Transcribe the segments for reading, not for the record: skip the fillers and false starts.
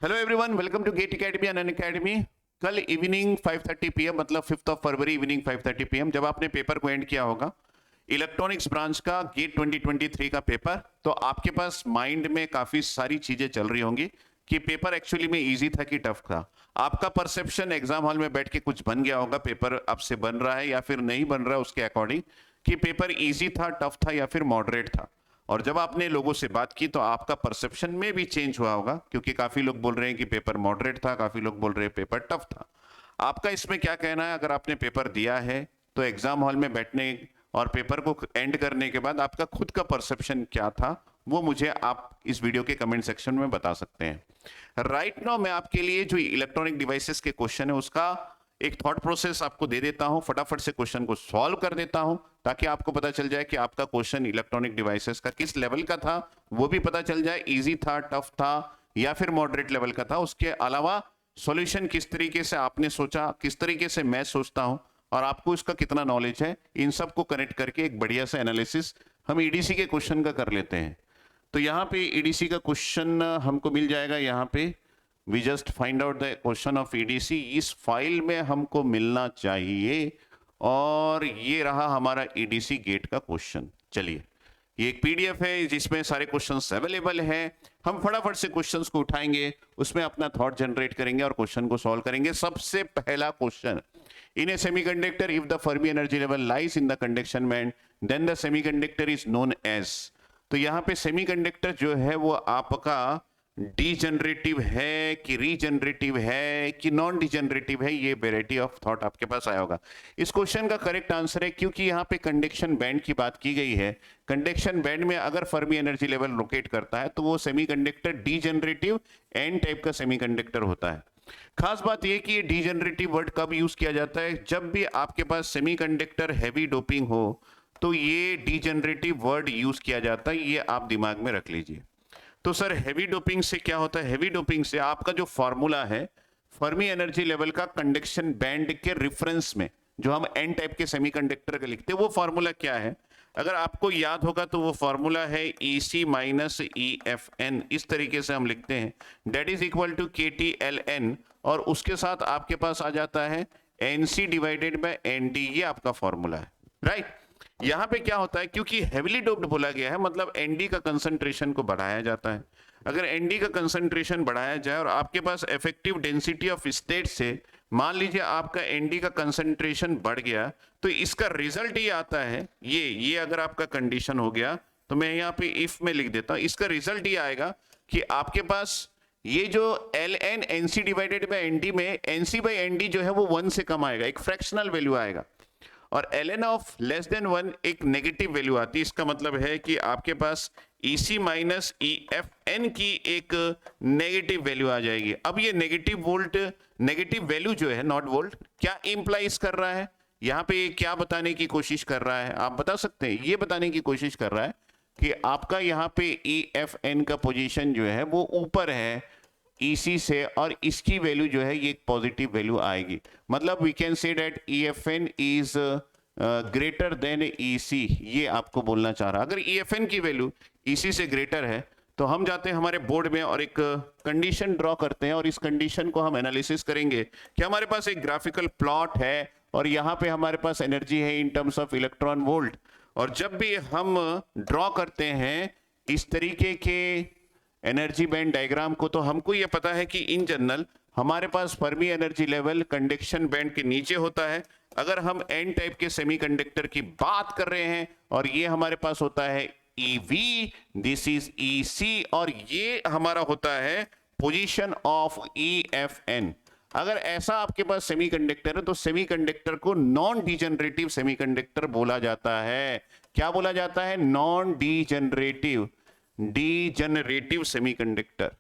Hello everyone, welcome to GATE academy and Unacademy. कल evening 5:30 PM मतलब 5 फरवरी evening 5:30 PM जब आपने पेपर को एंड किया होगा इलेक्ट्रॉनिक्स ब्रांच का गेट 2023 का पेपर, तो आपके पास माइंड में काफी सारी चीजें चल रही होंगी कि पेपर एक्चुअली में इजी था कि टफ था। आपका परसेप्शन एग्जाम हॉल में बैठ के कुछ बन गया होगा, पेपर आपसे बन रहा है या फिर नहीं बन रहा है उसके अकॉर्डिंग कि पेपर इजी था, टफ था या फिर मॉडरेट था। और जब आपने लोगों से बात की तो आपका परसेप्शन में भी चेंज हुआ होगा, क्योंकि काफी लोग बोल रहे हैं कि पेपर मॉडरेट था, काफी लोग बोल रहे हैं पेपर टफ था। आपका इसमें क्या कहना है? अगर आपने पेपर दिया है तो एग्जाम हॉल में बैठने और पेपर को एंड करने के बाद आपका खुद का परसेप्शन क्या था, वो मुझे आप इस वीडियो के कमेंट सेक्शन में बता सकते हैं। राइट नाउ मैं आपके लिए जो इलेक्ट्रॉनिक डिवाइसेस के क्वेश्चन है उसका एक थॉट प्रोसेस आपको दे देता हूं, फटाफट से क्वेश्चन को सॉल्व कर देता हूं ताकि आपको पता चल जाए कि आपका क्वेश्चन इलेक्ट्रॉनिक डिवाइसेस का किस लेवल का था, वो भी पता चल जाए इजी था, टफ था या फिर मॉडरेट लेवल का था। उसके अलावा सॉल्यूशन किस तरीके से आपने सोचा, किस तरीके से मैं सोचता हूं और आपको इसका कितना नॉलेज है, इन सब को कनेक्ट करके एक बढ़िया सा एनालिसिस हम ईडीसी के क्वेश्चन का कर लेते हैं। तो यहाँ पे ईडीसी का क्वेश्चन हमको मिल जाएगा। यहाँ पे we just find out the question of EDC, इस फाइल में हमको मिलना चाहिए और ये रहा हमारा ईडीसी गेट का क्वेश्चन। चलिए, ये एक पीडीएफ है जिसमें सारे क्वेश्चंस अवेलेबल हैं। हम फटाफट से क्वेश्चंस को उठाएंगे, उसमें अपना थॉट जनरेट करेंगे और क्वेश्चन को सॉल्व करेंगे। सबसे पहला question, in a semiconductor if the Fermi energy level lies in the conduction band then the semiconductor is known as. तो यहाँ पे सेमीकंडक्टर जो है वो आपका डीजनरेटिव है कि रीजनरेटिव है कि नॉन डीजनरेटिव है, ये वेराइटी ऑफ थॉट आपके पास आया होगा। इस क्वेश्चन का करेक्ट आंसर है, क्योंकि यहाँ पे कंडक्शन बैंड की बात की गई है। कंडक्शन बैंड में अगर फर्मी एनर्जी लेवल लोकेट करता है तो वो सेमीकंडक्टर डीजनरेटिव एन टाइप का सेमीकंडक्टर होता है। खास बात यह कि ये डीजनरेटिव वर्ड कब यूज किया जाता है? जब भी आपके पास सेमीकंडक्टर हैवी डोपिंग हो तो ये डीजनरेटिव वर्ड यूज किया जाता है, ये आप दिमाग में रख लीजिए। तो सर हैवी डोपिंग से क्या होता है? हैवी डोपिंग से आपका जो फॉर्मूला है फर्मी एनर्जी लेवल का कंडक्शन बैंड के रेफरेंस में, जो हम एन टाइप के सेमीकंडक्टर का लिखते हैं, वो फॉर्मूला क्या है? अगर आपको याद होगा तो वो फॉर्मूला है EC माइनस EFN। इस तरीके से हम लिखते हैं, that is equal to KTLN, और उसके साथ आपके पास आ जाता है NC डिवाइडेड बाय ND। ये आपका फॉर्मूला है, राइट। यहां पे क्या होता है, क्योंकि हेविली डोप्ड बोला गया है मतलब एनडी का कंसंट्रेशन को बढ़ाया जाता है। अगर एनडी का कंसंट्रेशन बढ़ाया जाए और आपके पास इफेक्टिव डेंसिटी ऑफ स्टेट से मान लीजिए आपका एनडी का कंसंट्रेशन बढ़ गया, तो इसका रिजल्ट ये आता है, ये अगर आपका कंडीशन हो गया तो मैं यहाँ पे इफ में लिख देता हूं, इसका रिजल्ट ये आएगा कि आपके पास ये जो LN NC divided by ND में NC बाय ND जो है वो 1 से कम आएगा, एक फ्रैक्शनल वैल्यू आएगा, और ln ऑफ लेस देन 1 एक नेगेटिव वैल्यू आती है। इसका मतलब है कि आपके पास EC माइनस EFN की एक नेगेटिव वैल्यू आ जाएगी। अब ये नेगेटिव वैल्यू जो है, नॉट वोल्ट, क्या इंप्लाइज कर रहा है? यहाँ पे क्या बताने की कोशिश कर रहा है? आप बता सकते हैं। ये बताने की कोशिश कर रहा है कि आपका यहाँ पे EFN का पोजीशन जो है वो ऊपर है EC से, और इसकी वैल्यू जो है ये एक पॉजिटिव वैल्यू आएगी। मतलब we can say that EFN is greater than EC, ये आपको बोलना चाह रहा है। अगर EFN की वैल्यू EC से ग्रेटर है तो हम जाते हैं हमारे बोर्ड में और एक कंडीशन ड्रॉ करते हैं, और इस कंडीशन को हम एनालिसिस करेंगे कि हमारे पास एक ग्राफिकल प्लॉट है और यहाँ पे हमारे पास एनर्जी है in terms of electron volt. और जब भी हम ड्रॉ करते हैं इस तरीके के एनर्जी बैंड डायग्राम को, तो हमको यह पता है कि इन जनरल हमारे पास Fermi energy level conduction band के नीचे होता है। अगर हम एन टाइप के सेमीकंडक्टर की बात कर रहे हैं और ये हमारे पास होता है EV, दिस इज EC, और ये हमारा होता है पोजीशन ऑफ EFN। अगर ऐसा आपके पास सेमीकंडक्टर है तो सेमीकंडक्टर को नॉन डीजनरेटिव सेमीकंडक्टर बोला जाता है। क्या बोला जाता है? Non degenerative semiconductor.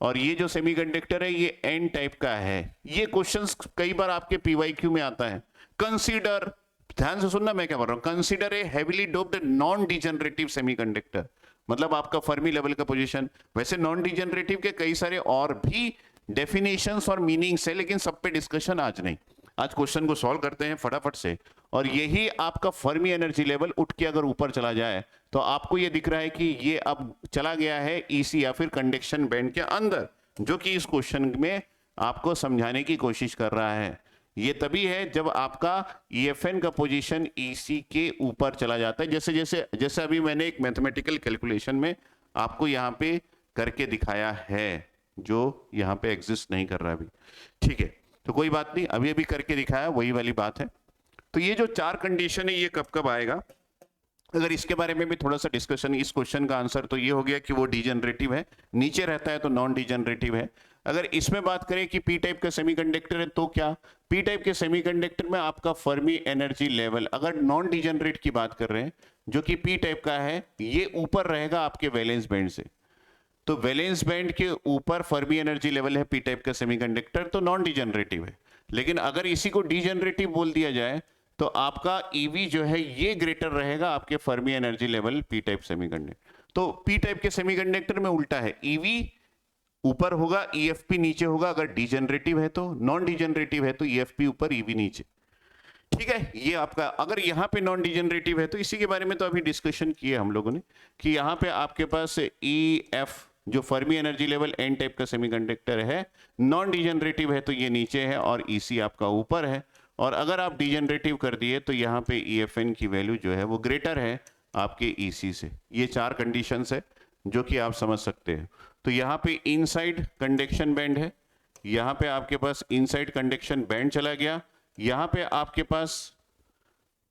और ये जो सेमीकंडक्टर है ये एन टाइप का है। ये क्वेश्चंस कई बार आपके PYQ में आता है। कंसीडर, ध्यान से सुनना मैं क्या बोल रहा हूं, consider a heavily doped non degenerative semiconductor, मतलब आपका फर्मी लेवल का पोजीशन। वैसे नॉन डीजनरेटिव के कई सारे और भी डेफिनेशंस और मीनिंग्स है, लेकिन सब पे डिस्कशन आज नहीं। आज क्वेश्चन को सॉल्व करते हैं फटाफट से, और यही आपका फर्मी एनर्जी लेवल उठ के अगर ऊपर चला जाए तो आपको ये दिख रहा है कि ये अब चला गया है EC या फिर कंडक्शन बैंड के अंदर। जो कि इस क्वेश्चन में आपको समझाने की कोशिश कर रहा है। ये तभी है जब आपका EFN का पोजीशन EC के ऊपर चला जाता है, जैसे जैसे जैसे अभी मैंने एक मैथमेटिकल कैलकुलेशन में आपको यहाँ पे करके दिखाया है, जो यहाँ पे एग्जिस्ट नहीं कर रहा अभी। ठीक है, तो कोई बात नहीं, अभी अभी करके दिखाया, वही वाली बात है। तो ये जो 4 कंडीशन है ये कब कब आएगा, अगर इसके बारे में भी थोड़ा सा डिस्कशन, इस क्वेश्चन का आंसर तो ये हो गया कि वो डीजनरेटिव है, नीचे रहता है तो नॉन डीजनरेटिव है। अगर इसमें बात करें कि पी टाइप का सेमीकंडक्टर है तो क्या, पी टाइप के सेमीकंडक्टर में आपका फर्मी एनर्जी लेवल, अगर नॉन डीजनरेट की बात कर रहे हैं जो कि पी टाइप का है, ये ऊपर रहेगा आपके वैलेंस बैंड से। तो वैलेंस बैंड के ऊपर फर्मी एनर्जी लेवल है पी टाइप का सेमीकंडक्टर, तो नॉन डीजनरेटिव है। लेकिन अगर इसी को डीजनरेटिव बोल दिया जाए तो आपका ईवी जो है ये ग्रेटर रहेगा आपके Fermi energy level P type semiconductor. तो पी टाइप के सेमीकंडक्टर में उल्टा है, ईवी ऊपर होगा, EFP नीचे होगा। अगर डीजनरेटिव है तो, नॉन डीजनरेटिव है तो EFP ऊपर ईवी नीचे। ठीक है, ये आपका, अगर यहाँ पे नॉन डीजनरेटिव है तो इसी के बारे में तो अभी डिस्कशन किए हम लोगों ने कि यहाँ पे आपके पास EF जो Fermi energy level N type का सेमीकंडक्टर है, नॉन डीजनरेटिव है तो ये नीचे है और EC आपका ऊपर है। और अगर आप डीजनरेटिव कर दिए तो यहाँ पे EFN की वैल्यू जो है वो ग्रेटर है आपके EC से। ये 4 कंडीशंस है जो कि आप समझ सकते हैं। तो यहाँ पे इनसाइड कंडक्शन बैंड है, यहाँ पे आपके पास इनसाइड कंडक्शन बैंड चला गया, यहाँ पे आपके पास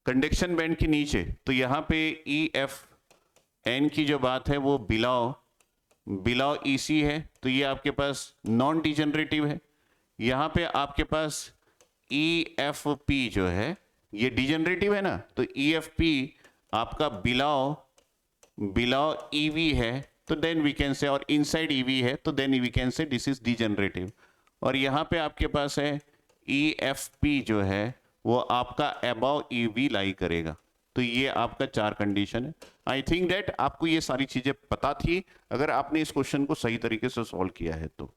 कंडक्शन बैंड के नीचे, तो यहाँ पे EFN की जो बात है वो बिलो EC है, तो ये आपके पास नॉन डीजनरेटिव है। यहाँ पे आपके पास EFP जो है ये डीजनरेटिव है ना, तो EFP आपका बिलो EV है, तो देन वी कैन से, और इनसाइड EV है तो then we can say this is degenerative. और यहाँ पे आपके पास है EFP जो है वो आपका अबव EV लाई करेगा। तो ये आपका 4 कंडीशन है। आई थिंक दैट आपको ये सारी चीजें पता थी अगर आपने इस क्वेश्चन को सही तरीके से सॉल्व किया है तो।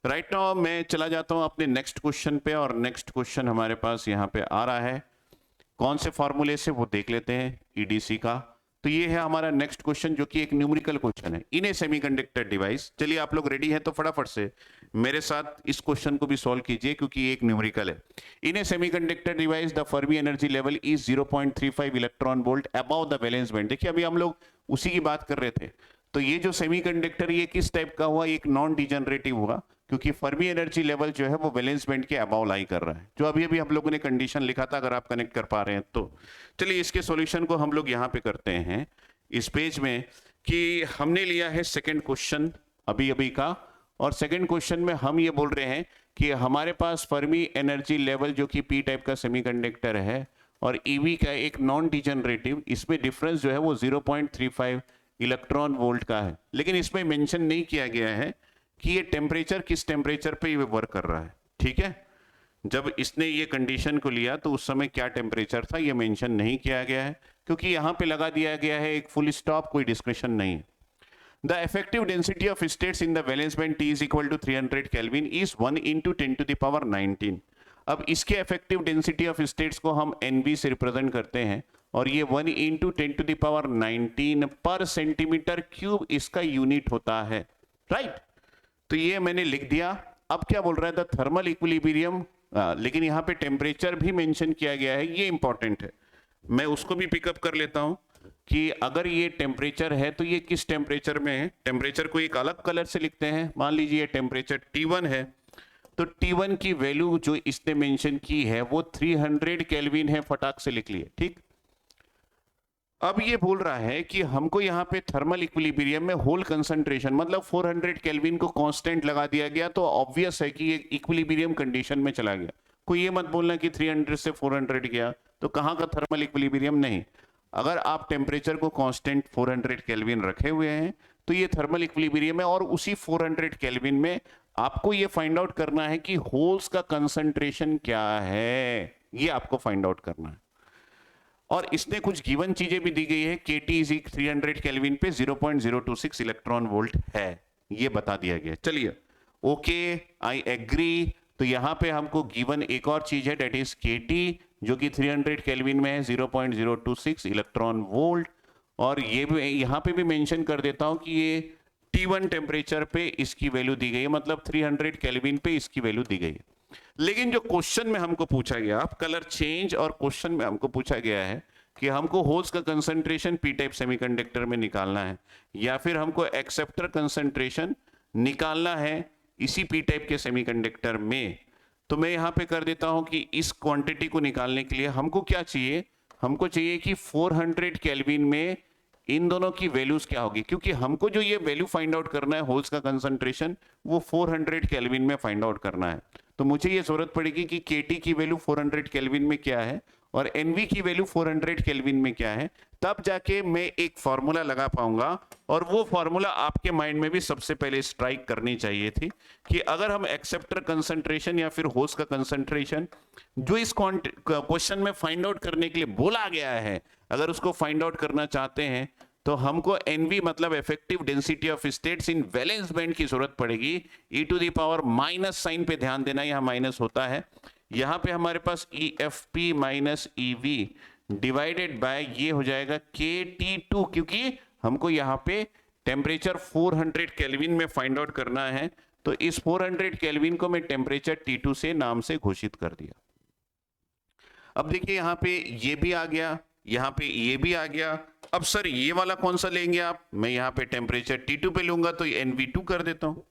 राइट नाउ मैं चला जाता हूं अपने नेक्स्ट क्वेश्चन पे, और नेक्स्ट क्वेश्चन हमारे पास यहाँ पे आ रहा है, कौन से फॉर्मूले से वो देख लेते हैं, EDC का। तो ये है हमारा नेक्स्ट क्वेश्चन जो कि एक न्यूमेरिकल क्वेश्चन है, इन ए सेमीकंडक्टर डिवाइस। चलिए आप लोग रेडी हैं तो फटाफट से मेरे साथ इस क्वेश्चन को भी सॉल्व कीजिए क्योंकि ये एक न्यूमेरिकल है। In a semiconductor device the Fermi energy level is 0.35 electron volt above the valence band. देखिए अभी हम लोग उसी की बात कर रहे थे। तो ये जो सेमीकंडक्टर ये किस टाइप का हुआ, एक नॉन डीजनरेटिव हुआ क्योंकि फर्मी एनर्जी लेवल जो है वो वैलेंस बैंड के अबव लाई कर रहा है, जो अभी अभी हम लोगों ने कंडीशन लिखा था, अगर आप कनेक्ट कर पा रहे हैं तो। चलिए इसके सॉल्यूशन को हम लोग यहाँ पे करते हैं इस पेज में, कि हमने लिया है सेकंड क्वेश्चन अभी अभी का, और सेकंड क्वेश्चन में हम ये बोल रहे हैं कि हमारे पास फर्मी एनर्जी लेवल जो कि पी टाइप का सेमीकंडक्टर है और ईवी का एक नॉन डीजनरेटिव, इसमें डिफरेंस जो है वो 0.35 इलेक्ट्रॉन वोल्ट का है। लेकिन इसमें मेंशन नहीं किया गया है कि ये टेम्परेचर किस टेम्परेचर पे ये वर्क कर रहा है। ठीक है, जब इसने ये कंडीशन को लिया तो उस समय क्या टेम्परेचर था ये मेंशन नहीं किया गया है, क्योंकि यहाँ पे लगा दिया गया है एक फुल स्टॉप, कोई डिस्कशन नहीं है। The effective density of states in the valence band T is equal to 300 kelvin is 1 × 10⁻19। अब इसके इफेक्टिव डेंसिटी ऑफ स्टेट्स को हम NV से रिप्रेजेंट करते हैं, और ये 1 × 10⁻19 पर सेंटीमीटर क्यूब इसका यूनिट होता है। राइट, तो ये मैंने लिख दिया। अब क्या बोल रहा है, द थर्मल इक्विलिब्रियम, लेकिन यहाँ पे टेम्परेचर भी मेंशन किया गया है, ये इंपॉर्टेंट है। मैं उसको भी पिकअप कर लेता हूं कि अगर ये टेम्परेचर है तो ये किस टेम्परेचर में है। टेम्परेचर को एक अलग कलर से लिखते हैं। मान लीजिए टेम्परेचर T1 है, तो T1 की वैल्यू जो इसने मेंशन की है वो 300 केल्विन है, फटाक से लिख लिए। ठीक, अब ये बोल रहा है कि हमको यहाँ पे थर्मल इक्विलिब्रियम में होल कंसंट्रेशन मतलब 400 केल्विन को कांस्टेंट लगा दिया गया, तो ऑब्वियस है कि ये इक्विलिब्रियम कंडीशन में चला गया। कोई ये मत बोलना कि 300 से 400 गया तो कहाँ का थर्मल इक्विलिब्रियम, नहीं। अगर आप टेम्परेचर को कांस्टेंट 400 केल्विन रखे हुए हैं तो ये थर्मल इक्विलिब्रियम है, और उसी 400 केल्विन में आपको ये फाइंड आउट करना है कि होल्स का कंसंट्रेशन क्या है, ये आपको फाइंड आउट करना है। और इसने कुछ गिवन चीजें भी दी गई है, KT इज 300 केल्विन पे 0.026 इलेक्ट्रॉन वोल्ट है, ये बता दिया गया। चलिए ओके, आई एग्री। तो यहाँ पे हमको गिवन एक और चीज है, डेट इज KT जो कि 300 केल्विन में है 0.026 इलेक्ट्रॉन वोल्ट। और ये भी यहाँ पे भी मेंशन कर देता हूं कि ये T1 टेम्परेचर पे इसकी वैल्यू दी गई है, मतलब 300 केल्विन पे इसकी वैल्यू दी गई है। लेकिन जो क्वेश्चन में हमको पूछा गया, आप कलर चेंज और क्वेश्चन में हमको पूछा गया है कि हमको होल्स का कंसंट्रेशन पी टाइप सेमीकंडक्टर में निकालना है या फिर हमको एक्सेप्टर कंसंट्रेशन निकालना है इसी पी टाइप के सेमीकंडक्टर में। तो मैं यहाँ पे कर देता हूँ कि इस क्वांटिटी को निकालने के लिए हमको क्या चाहिए, हमको चाहिए कि 400 केल्विन में इन दोनों की वैल्यूज क्या होगी, क्योंकि हमको जो ये वैल्यू फाइंड आउट करना है होल्स का कंसंट्रेशन वो 400 केल्विन में फाइंड आउट करना है। तो मुझे ये जरूरत पड़ेगी कि केटी की वैल्यू 400 केल्विन में क्या है और एनवी की वैल्यू 400 केल्विन में क्या है, तब जाके मैं एक फॉर्मूला लगा पाऊंगा। और वो फॉर्मूला आपके माइंड में भी सबसे पहले स्ट्राइक करनी चाहिए थी कि अगर हम एक्सेप्टर कंसंट्रेशन या फिर होस्ट का कंसंट्रेशन जो इस क्वेश्चन में फाइंड आउट करने के लिए बोला गया है, अगर उसको फाइंड आउट करना चाहते हैं तो हमको एनवी मतलब effective density of states in valence band की जरूरत पड़ेगी। E to the power minus sign पे ध्यान देना, यहां माइनस होता है। यहां पे हमारे पास E F P minus E V divided by ये हो जाएगा के टी टू, क्योंकि हमको यहां पे टेम्परेचर 400 केल्विन में फाइंड आउट करना है। तो इस 400 केल्विन को मैं टेम्परेचर T2 से नाम से घोषित कर दिया। अब देखिए यहां पे ये भी आ गया, यहां पे ये भी आ गया। अब सर ये वाला कौन सा लेंगे आप, मैं यहां पे टेम्परेचर T2 पे लूंगा तो NV2 कर देता हूं,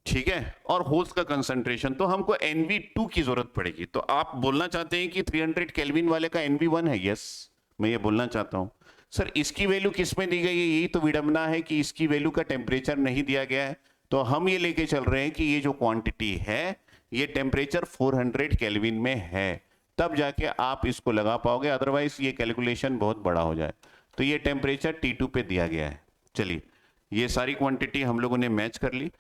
ठीक है। और होल्स का कंसंट्रेशन तो हमको NV2 की जरूरत पड़ेगी। तो आप बोलना चाहते हैं कि 300 केल्विन वाले का NV1 है, यस मैं ये बोलना चाहता हूं। सर इसकी वैल्यू किस में दी गई है, यही तो विडंबना है कि इसकी वैल्यू का टेम्परेचर नहीं दिया गया है। तो हम ये लेके चल रहे हैं कि ये जो क्वांटिटी है ये टेम्परेचर 400 केल्विन में है, तब जाके आप इसको लगा पाओगे, अदरवाइज ये कैलकुलेशन बहुत बड़ा हो जाए। तो ये टेम्परेचर T2 पे दिया गया है। चलिए ये सारी क्वांटिटी हम लोगों ने मैच कर ली।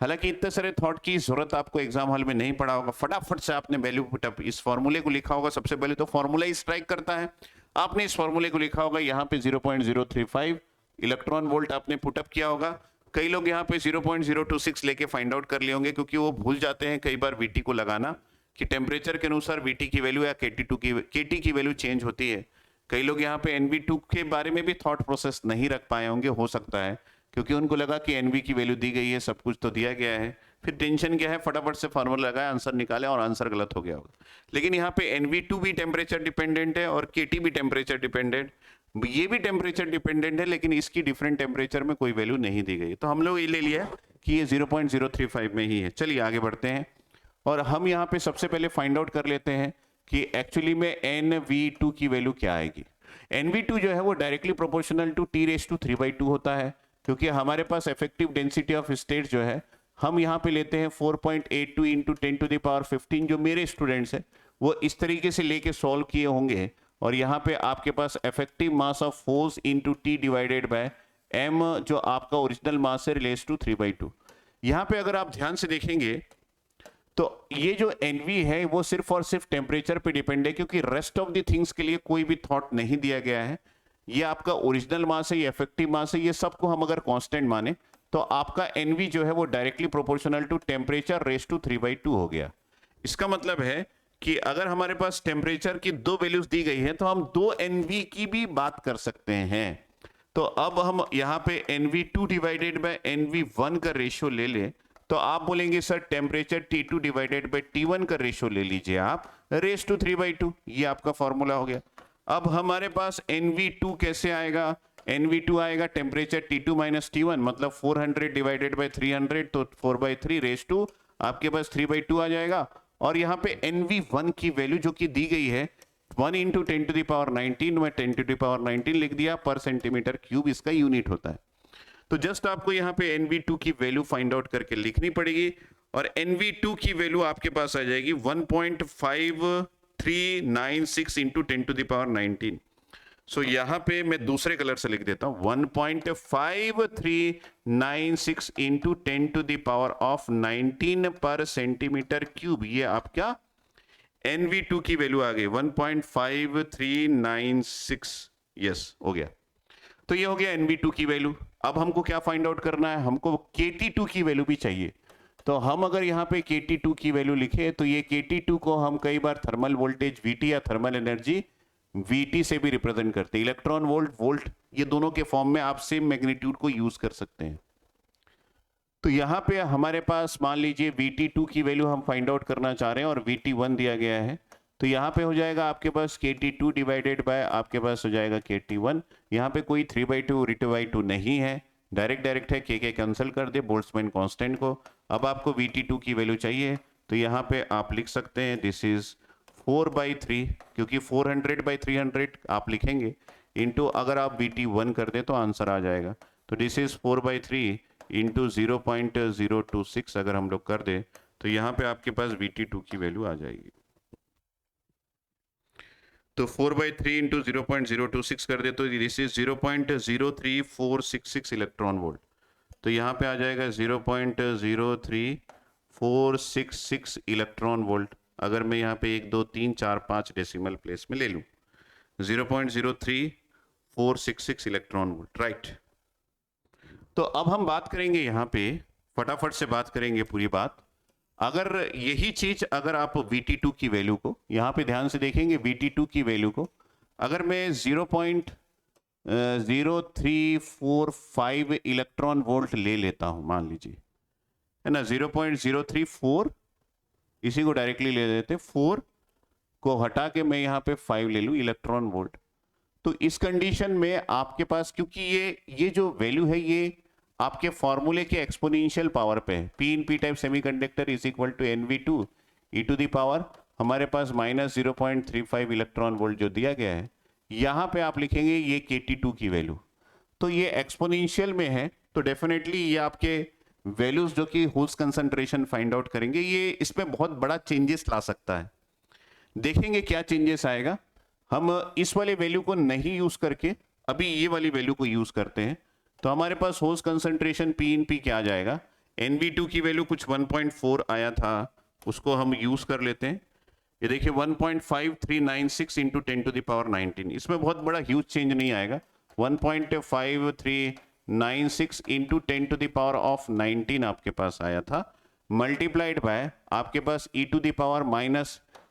हालांकि इतने सारे थॉट की जरूरत आपको एग्जाम हॉल में नहीं पड़ा होगा, फटाफट से आपने वैल्यू पुटअप इस फॉर्मूले को लिखा होगा। सबसे पहले तो फॉर्मूला ही स्ट्राइक करता है, आपने इस फॉर्मूले को लिखा होगा, यहाँ पे 0.035 इलेक्ट्रॉन वोल्ट आपने पुटअप किया होगा। कई लोग यहाँ पे 0.026 लेके फाइंड आउट कर लिए होंगे, क्योंकि वो भूल जाते हैं कई बार वीटी को लगाना कि टेम्परेचर के अनुसार वीटी की वैल्यू या केटी की वैल्यू चेंज होती है। कई लोग यहाँ पे NV2 के बारे में भी थॉट प्रोसेस नहीं रख पाए होंगे, हो सकता है, क्योंकि उनको लगा कि NV की वैल्यू दी गई है, सब कुछ तो दिया गया है, फिर टेंशन क्या है, फटाफट से फार्मूला लगाया, आंसर निकाले और आंसर गलत हो गया होगा। लेकिन यहाँ पे NV2 भी टेम्परेचर डिपेंडेंट है और KT भी टेम्परेचर डिपेंडेंट, ये भी टेम्परेचर डिपेंडेंट है, लेकिन इसकी डिफरेंट टेम्परेचर में कोई वैल्यू नहीं दी गई। तो हम लोग ये ले लिया कि ये 0.035 में ही है। चलिए आगे बढ़ते हैं और हम यहाँ पे सबसे पहले फाइंड आउट कर लेते हैं कि एक्चुअली में NV2 की वैल्यू क्या आएगी। NV2 जो है वो डायरेक्टली प्रोपोर्शनल टू T⁵2 होता है, क्योंकि हमारे पास इफेक्टिव डेंसिटी ऑफ स्टेट जो है हम यहाँ पे लेते हैं 4.82 इंटू 10⁻15। जो मेरे स्टूडेंट्स हैं वो इस तरीके से लेके सॉल्व किए होंगे, और यहाँ पे आपके पास effective mass of force into T divided by M जो आपका ओरिजिनल मास है रिलेट्स टू 3/2। यहाँ पे अगर आप ध्यान से देखेंगे तो ये जो NV है वो सिर्फ और सिर्फ टेम्परेचर पे डिपेंड है, क्योंकि रेस्ट ऑफ द थिंग्स के लिए कोई भी थॉट नहीं दिया गया है। ये आपका ओरिजिनल मास है, ये इफेक्टिव मास है, ये सबको हम अगर कांस्टेंट माने तो आपका NV जो है वो directly proportional to temperature raise to 3/2 हो गया। इसका मतलब है कि अगर हमारे पास टेम्परेचर की दो वैल्यूज दी गई है तो हम 2 NV की भी बात कर सकते हैं। तो अब हम यहाँ पे NV2 डिवाइडेड बाय NV1 का रेशियो ले लें तो आप बोलेंगे sir temperature T2 divided by T1 का रेशियो ले लीजिए आप, रेस टू 3/2, ये आपका फॉर्मूला हो गया। अब हमारे पास NV2 कैसे आएगा, NV2 आएगा टेम्परेचर T2 माइनस T1, मतलब 400 डिवाइडेड बाय 300, तो 4/3 रेस टू आपके पास 3/2 आ जाएगा। और यहाँ पे NV1 की वैल्यू जो कि दी गई है 1 इंटू 10⁻19, में 10⁻19 लिख दिया, पर सेंटीमीटर क्यूब इसका यूनिट होता है। तो जस्ट आपको यहाँ पे NV2 की वैल्यू फाइंड आउट करके लिखनी पड़ेगी, और NV2 की वैल्यू आपके पास आ जाएगी 1.5396 इंटू 10⁻19। सो यहाँ पे मैं दूसरे कलर से लिख देता हूँ 1.5396 इंटू 10⁻19 पर सेंटीमीटर क्यूब। ये आपका NV2 की वैल्यू आ गई 1.5396, यस हो गया। तो ये हो गया NV2 की वैल्यू। अब हमको क्या फाइंड आउट करना है, हमको KT2 की वैल्यू भी चाहिए। तो हम अगर यहाँ पे KT2 की वैल्यू लिखे तो ये KT2 को हम कई बार थर्मल वोल्टेज VT या थर्मल एनर्जी VT से भी रिप्रेजेंट करते हैं। इलेक्ट्रॉन वोल्ट, ये दोनों के फॉर्म में आप सेम मैग्नीट्यूड को यूज कर सकते हैं। तो यहाँ पे हमारे पास मान लीजिए VT2 की वैल्यू हम फाइंड आउट करना चाह रहे हैं और VT1 दिया गया है, तो यहाँ पे हो जाएगा आपके पास KT2 डिवाइडेड बाय आपके पास हो जाएगा KT1। यहाँ पे कोई 3/2 √2 नहीं है, डायरेक्ट है, के कैंसिल कर दे बोल्ट्जमैन कांस्टेंट को। अब आपको VT2 की वैल्यू चाहिए, तो यहाँ पे आप लिख सकते हैं दिस इज 4/3, क्योंकि 400/300 आप लिखेंगे इंटू अगर आप VT1 कर दे तो आंसर आ जाएगा। तो दिस इज 4/3 इंटू 0.026 अगर हम लोग कर दे तो यहाँ पे आपके पास VT2 की वैल्यू आ जाएगी। तो 4/3 इंटू 0.026 कर दे तो दिस इज 0.03466 इलेक्ट्रॉन वोल्ट। तो यहाँ पे आ जाएगा 0.03466 इलेक्ट्रॉन वोल्ट। अगर मैं यहाँ पे 1 2 3 4 5 डेसिमल प्लेस में ले लूँ, 0.03466 इलेक्ट्रॉन वोल्ट, राइट। तो अब हम बात करेंगे यहाँ पे, फटाफट से बात करेंगे पूरी बात। अगर यही चीज अगर आप VT2 की वैल्यू को यहाँ पे ध्यान से देखेंगे, VT2 की वैल्यू को अगर मैं 0.0345 इलेक्ट्रॉन वोल्ट ले लेता हूं, मान लीजिए, है ना, 0.034, इसी को डायरेक्टली ले लेते, 4 को हटा के मैं यहाँ पे 5 ले लूं इलेक्ट्रॉन वोल्ट। तो इस कंडीशन में आपके पास, क्योंकि ये जो वैल्यू है ये आपके फॉर्मूले के एक्सपोनेंशियल पावर पे है, P in P type semiconductor is equal to NV2 e to the power हमारे पास -0.35 इलेक्ट्रॉन वोल्ट जो दिया गया है, यहाँ पे आप लिखेंगे ये KT2 की वैल्यू। तो ये एक्सपोनेंशियल में है, तो डेफिनेटली ये आपके वैल्यूज जो कि होल्स कंसंट्रेशन फाइंड आउट करेंगे, ये इसमें बहुत बड़ा चेंजेस ला सकता है। देखेंगे क्या चेंजेस आएगा। हम इस वाले वैल्यू को नहीं यूज करके अभी ये वाली वैल्यू को यूज करते हैं, तो हमारे पास holes concentration P in P क्या आ जाएगा, NV2 की वैल्यू कुछ 1.4 आया था, उसको हम यूज कर लेते हैं। ये देखिए 1.5396 इंटू 10 टू द पावर 19, इसमें बहुत बड़ा ह्यूज चेंज नहीं आएगा। 1.5396 into 10 to the power of 19 आपके पास आया था, मल्टीप्लाइड बाय आपके पास e to the power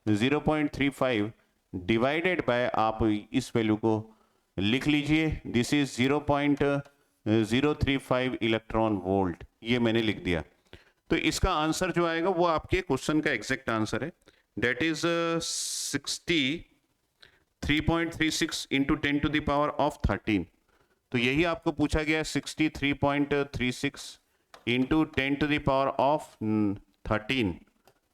-0.35 divided by आप इस वैल्यू को लिख लीजिए, दिस इज 0.035 इलेक्ट्रॉन वोल्ट, ये मैंने लिख दिया। तो इसका आंसर जो आएगा वो आपके क्वेश्चन का एग्जैक्ट आंसर है, that is 63.36 into 10 to the power of 13। तो यही आपको पूछा गया 63.36 into 10 to the power of 13।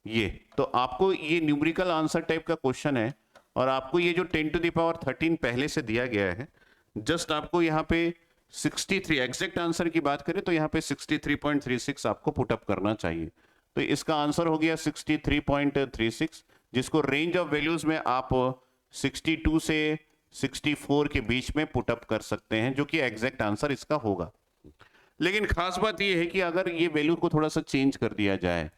ये तो आपको ये न्यूमेरिकल आंसर टाइप का क्वेश्चन है, और आपको ये जो 10 टू द पावर 13 पहले से दिया गया है, जस्ट आपको यहाँ पे 63 एग्जैक्ट आंसर की बात करें तो यहाँ पे 63.36 आपको पुटअप करना चाहिए। तो इसका आंसर हो गया 63.36, जिसको रेंज ऑफ वैल्यूज में आप 62 से 64 के बीच में पुटअप कर सकते हैं, जो कि एग्जैक्ट आंसर इसका होगा। लेकिन खास बात यह है कि अगर ये वैल्यू को थोड़ा सा चेंज कर दिया जाए,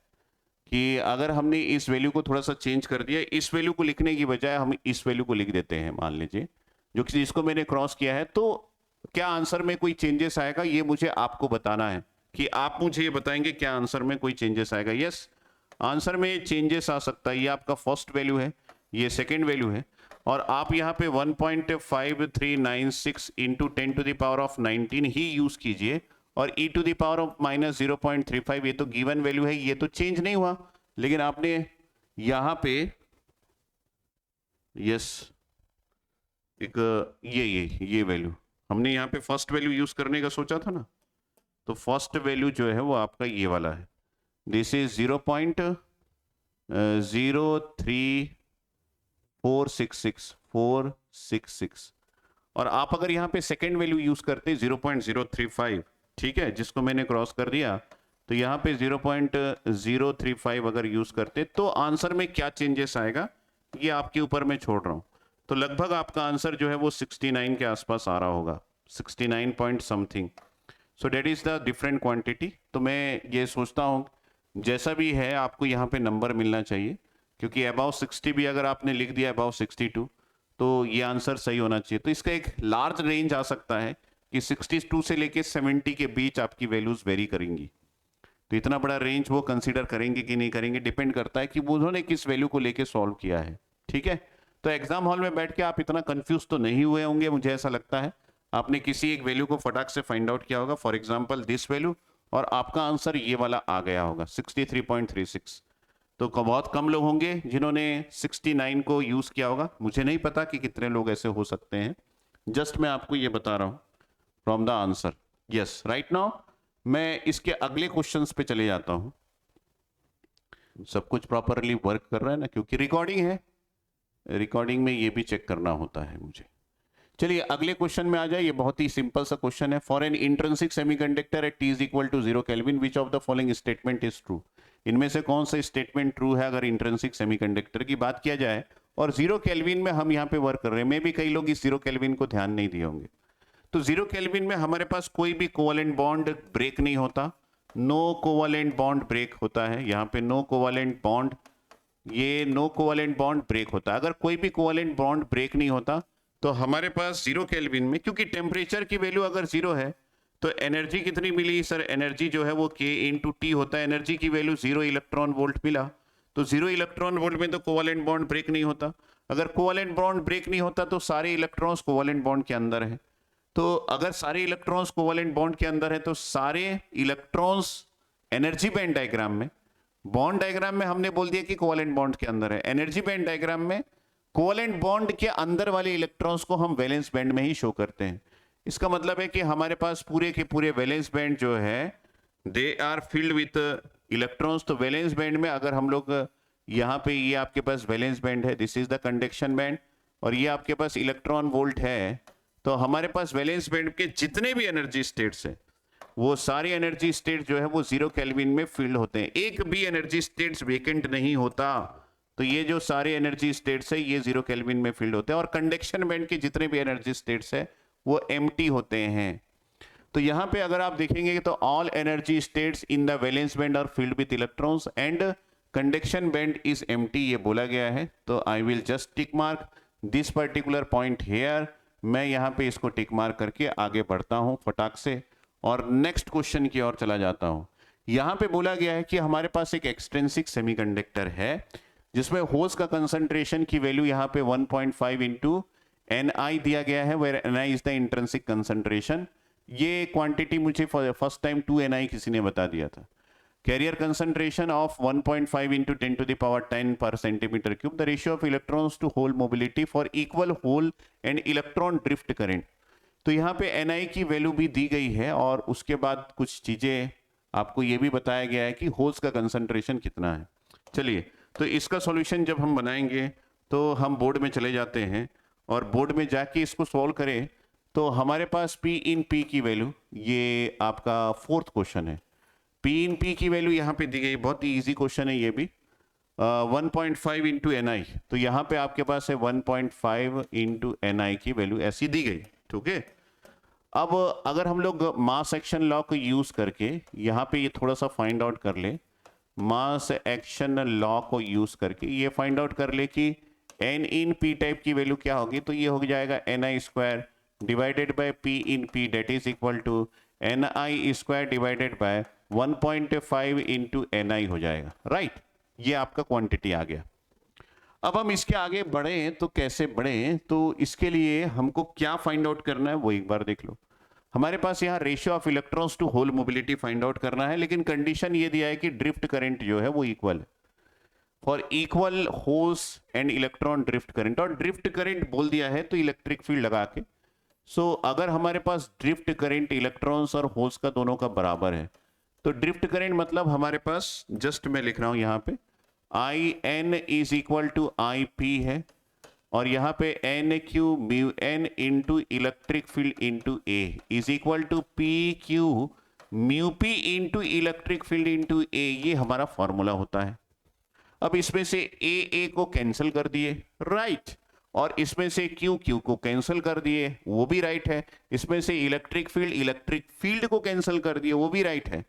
कि अगर हमने इस वैल्यू को थोड़ा सा चेंज कर दिया, इस वैल्यू को लिखने की बजाय हम इस वैल्यू को लिख देते हैं, मान लीजिए, जो कि इसको मैंने क्रॉस किया है, तो क्या आंसर में कोई चेंजेस आएगा, ये मुझे आपको बताना है, कि आप मुझे ये बताएंगे क्या आंसर में कोई चेंजेस आएगा। यस, आंसर में चेंजेस आ सकता है। ये आपका फर्स्ट वैल्यू है, ये सेकेंड वैल्यू है, और आप यहाँ पे 1.5396 into 10 to the power of 19 ही यूज कीजिए, और e to the power of -0.35 ये तो गिवन वैल्यू है, ये तो चेंज नहीं हुआ, लेकिन आपने यहाँ पे यस एक ये वैल्यू हमने यहाँ पे फर्स्ट वैल्यू यूज करने का सोचा था ना, तो फर्स्ट वैल्यू जो है वो आपका ये वाला है, दिस इज 0.03466 और आप अगर यहाँ पे सेकेंड वैल्यू यूज करते 0.035, ठीक है, जिसको मैंने क्रॉस कर दिया, तो यहाँ पे 0.035 अगर यूज करते तो आंसर में क्या चेंजेस आएगा ये आपके ऊपर मैं छोड़ रहा हूँ। तो लगभग आपका आंसर जो है वो 69 के आसपास आ रहा होगा, 69 point something. So that is the different quantity. तो मैं ये सोचता हूँ जैसा भी है आपको यहाँ पे नंबर मिलना चाहिए, क्योंकि अबाउ 60 भी अगर आपने लिख दिया अबाउ 62 तो ये आंसर सही होना चाहिए। तो इसका एक लार्ज रेंज आ सकता है कि 62 से लेके 70 के बीच आपकी वैल्यूज वेरी करेंगी। तो इतना बड़ा रेंज वो कंसीडर करेंगे कि नहीं करेंगे, डिपेंड करता है कि वो उन्होंने किस वैल्यू को लेके सॉल्व किया है, ठीक है। तो एग्जाम हॉल में बैठ के आप इतना कंफ्यूज तो नहीं हुए होंगे, मुझे ऐसा लगता है। आपने किसी एक वैल्यू को फटाक से फाइंड आउट किया होगा, फॉर एग्जाम्पल दिस वैल्यू, और आपका आंसर ये वाला आ गया होगा 63.36। तो बहुत कम लोग होंगे जिन्होंने 69 को यूज किया होगा। मुझे नहीं पता कि कितने लोग ऐसे हो सकते हैं, जस्ट मैं आपको ये बता रहा हूं from the answer. Yes, right now मैं इसके अगले क्वेश्चंस पे चले जाता हूं। सब कुछ प्रॉपरली वर्क कर रहा है ना, क्योंकि रिकॉर्डिंग है, रिकॉर्डिंग में ये भी चेक करना होता है मुझे। चलिए अगले क्वेश्चन में आ जाए। ये बहुत ही सिंपल सा क्वेश्चन है। For an intrinsic semiconductor at T = 0 kelvin which of the following statement is true. इनमें से कौन सा स्टेटमेंट ट्रू है अगर इंट्रिंसिक सेमीकंडक्टर की बात किया जाए। और 0 केल्विन में हम यहाँ पे वर्क कर रहे हैं, मे भी कई लोग इस 0 केल्विन को ध्यान नहीं दिए होंगे। तो 0 केल्विन में हमारे पास कोई भी कोवेलेंट बॉन्ड ब्रेक नहीं होता, नो कोवेलेंट बॉन्ड ब्रेक होता है। यहाँ पे नो कोवेलेंट बॉन्ड, ये नो कोवेलेंट बॉन्ड ब्रेक होता है। अगर कोई भी कोवेलेंट बॉन्ड ब्रेक नहीं होता तो हमारे पास 0 केल्विन में, क्योंकि टेम्परेचर की वैल्यू अगर 0 है तो एनर्जी कितनी मिली सर? एनर्जी जो है वो K × T होता है। एनर्जी की वैल्यू 0 इलेक्ट्रॉन वोल्ट मिला, तो 0 इलेक्ट्रॉन वोल्ट में तो कोवेलेंट बॉन्ड ब्रेक नहीं होता। अगर कोवेलेंट बॉन्ड ब्रेक नहीं होता तो सारे इलेक्ट्रॉन्स कोवेलेंट बॉन्ड के अंदर है। तो अगर सारे इलेक्ट्रॉन्स कोवेलेंट बॉन्ड के अंदर है तो सारे इलेक्ट्रॉन्स एनर्जी बैंड डायग्राम में, बॉन्ड डायग्राम में हमने बोल दिया कि कोवेलेंट बॉन्ड के अंदर है, एनर्जी बैंड डायग्राम में कोवेलेंट बॉन्ड के अंदर वाले इलेक्ट्रॉन्स को हम वैलेंस बैंड में ही शो करते हैं। इसका मतलब है कि हमारे पास पूरे के पूरे वैलेंस बैंड जो है they are filled with electrons. तो वैलेंस बैंड में अगर हम लोग यहाँ पे, ये आपके पास वैलेंस बैंड है, this is the conduction band, और ये आपके पास इलेक्ट्रॉन वोल्ट है, तो हमारे पास वैलेंस बैंड के जितने भी एनर्जी स्टेट्स है वो सारी एनर्जी स्टेट जो है वो 0 केल्विन में फील्ड होते हैं। एक भी एनर्जी स्टेट्स वेकेंट नहीं होता। तो ये जो सारे एनर्जी स्टेट्स है ये 0 केल्विन में फील्ड होते हैं, और कंडक्शन बैंड के जितने भी एनर्जी स्टेट्स है वो एम्प्टी होते हैं। तो यहाँ पे अगर आप देखेंगे तो all energy states in the valence band are filled with electrons and conduction band is empty, ये बोला गया है। तो I will just tick mark this particular point here. मैं यहाँ पे इसको टिक मार्क करके आगे बढ़ता हूँ फटाक से, और नेक्स्ट क्वेश्चन की ओर चला जाता हूँ। यहाँ पे बोला गया है कि हमारे पास एक एक्सट्रिंसिक सेमीकंडक्टर है जिसमें होल्स का कंसंट्रेशन की वैल्यू यहाँ पे 1.5 इंटू Ni दिया गया है, where Ni is the intrinsic concentration. ये क्वांटिटी मुझे फर्स्ट टाइम 2 Ni किसी ने बता दिया था। कैरियर कंसंट्रेशन ऑफ 1.5 इंटू 10⁻10 पर centimetre cube. The ratio of electrons to hole mobility for equal hole and electron drift current. तो यहाँ पे Ni की वैल्यू भी दी गई है, और उसके बाद कुछ चीजें आपको ये भी बताया गया है कि होल्स का कंसंट्रेशन कितना है। चलिए, तो इसका सॉल्यूशन जब हम बनाएंगे तो हम बोर्ड में चले जाते हैं, और बोर्ड में जाके इसको सॉल्व करें तो हमारे पास P इन P की वैल्यू, ये आपका 4th क्वेश्चन है। P इन P की वैल्यू यहाँ पे दी गई, बहुत ही इजी क्वेश्चन है ये भी। 1.5 इंटू Ni, तो यहाँ पे आपके पास है 1.5 इंटू Ni की वैल्यू ऐसी दी गई, ठीक है। अब अगर हम लोग मास एक्शन लॉ को यूज करके यहाँ पे ये थोड़ा सा फाइंड आउट कर ले, मास एक्शन लॉ को यूज करके ये फाइंड आउट कर ले कि N इन P टाइप की वैल्यू क्या होगी, तो ये हो जाएगा Ni² divided by P in P, that is equal to Ni² divided by 1.5 into Ni हो जाएगा, राइट। ये आपका क्वांटिटी आ गया। अब हम इसके आगे बढ़े तो कैसे बढ़े, तो इसके लिए हमको क्या फाइंड आउट करना है वो एक बार देख लो। हमारे पास यहाँ ratio of electrons to hole mobility find out करना है, लेकिन कंडीशन ये दिया है कि ड्रिफ्ट करंट जो है वो इक्वल है for equal holes and electron drift current, और ड्रिफ्ट करंट बोल दिया है तो इलेक्ट्रिक फील्ड लगा के। सो अगर हमारे पास ड्रिफ्ट करंट इलेक्ट्रॉन्स और होल्स का दोनों का बराबर है, तो ड्रिफ्ट करंट मतलब हमारे पास, जस्ट मैं लिख रहा हूं यहाँ पे IN is equal to IP है, और यहाँ पे NQ mu N into electric field into A is equal to PQ mu P into electric field into A, ये हमारा फॉर्मूला होता है। अब इसमें से A को कैंसिल कर दिए, राइट, और इसमें से Q को कैंसिल कर दिए, वो भी राइट है। इसमें से इलेक्ट्रिक फील्ड को कैंसिल कर दिए, वो भी राइट है।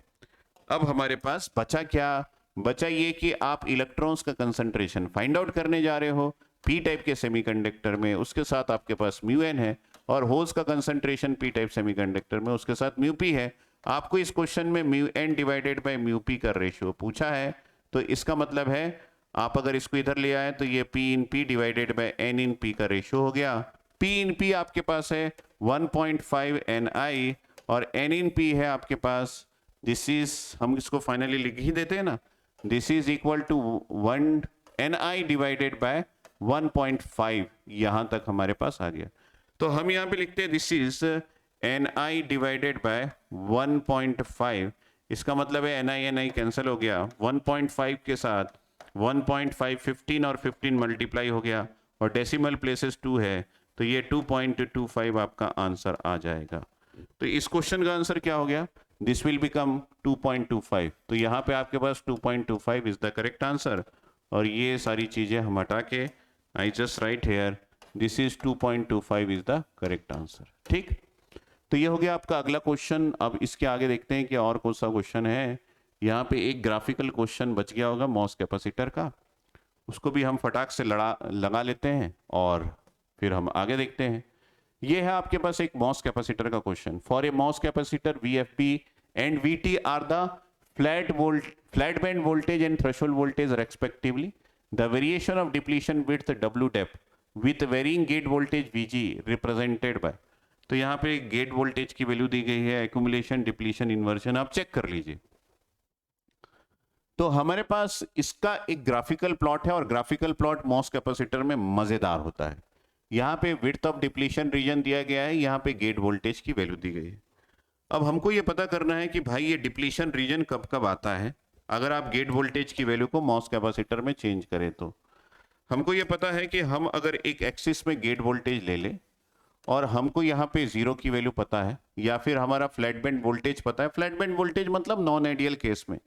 अब हमारे पास बचा क्या? बचा ये कि आप इलेक्ट्रॉन्स का कंसंट्रेशन फाइंड आउट करने जा रहे हो P टाइप के सेमीकंडक्टर में, उसके साथ आपके पास म्यू N है, और होल्स का कंसंट्रेशन P टाइप सेमीकंडक्टर में, उसके साथ म्यू P है। आपको इस क्वेश्चन में mu N divided by mu P का रेशियो पूछा है, तो इसका मतलब है आप अगर इसको इधर ले आए तो ये P in P divided by N in P का रेशियो हो गया। P इन P आपके पास है 1.5 Ni, और N इन P है आपके पास दिस इज, हम इसको फाइनली लिख ही देते हैं ना, this is equal to 1 Ni divided by 1.5, यहां तक हमारे पास आ गया। तो हम यहां पे लिखते हैं this is Ni divided by 1.5, इसका मतलब है Ni कैंसिल हो गया, 1.5 के साथ 1.5 15 और 15 मल्टीप्लाई हो गया, और डेसिमल प्लेसेस 2 है, तो ये 2.25 आपका आंसर आ जाएगा। तो इस क्वेश्चन का आंसर क्या हो गया, दिस विल बिकम 2.25। तो यहाँ पे आपके पास 2.25 इज द करेक्ट आंसर, और ये सारी चीजें हम हटा के I just write here this is 2.25 is the correct answer. ठीक, तो ये हो गया आपका अगला क्वेश्चन। अब इसके आगे देखते हैं कि और कौन सा क्वेश्चन है। यहाँ पे एक ग्राफिकल क्वेश्चन बच गया होगा मॉस कैपेसिटर का, उसको भी हम फटाक से लगा लेते हैं और फिर हम आगे देखते हैं। ये है आपके पास एक मॉस कैपेसिटर का question. For a MOS capacitor VFB and VT are the flat band voltage and threshold voltage respectively, the variation of depletion width W depth with varying gate voltage VG represented by. तो यहाँ पे gate voltage की value दी गई है, accumulation, depletion, inversion, आप check कर लीजिए। तो हमारे पास इसका एक ग्राफिकल प्लॉट है, और ग्राफिकल प्लॉट मॉस कैपेसिटर में मजेदार होता है। यहाँ पे विड्थ ऑफ डिप्लीशन रीजन दिया गया है, यहाँ पे गेट वोल्टेज की वैल्यू दी गई है। अब हमको ये पता करना है कि भाई ये डिप्लीशन रीजन कब कब आता है, अगर आप गेट वोल्टेज की वैल्यू को मॉस कैपेसिटर में चेंज करें। तो हमको ये पता है कि हम अगर एक एक्सिस में गेट वोल्टेज ले लें और हमको यहाँ पे 0 की वैल्यू पता है, या फिर हमारा फ्लैट बैंड वोल्टेज पता है। फ्लैट बैंड वोल्टेज मतलब नॉन आइडियल केस में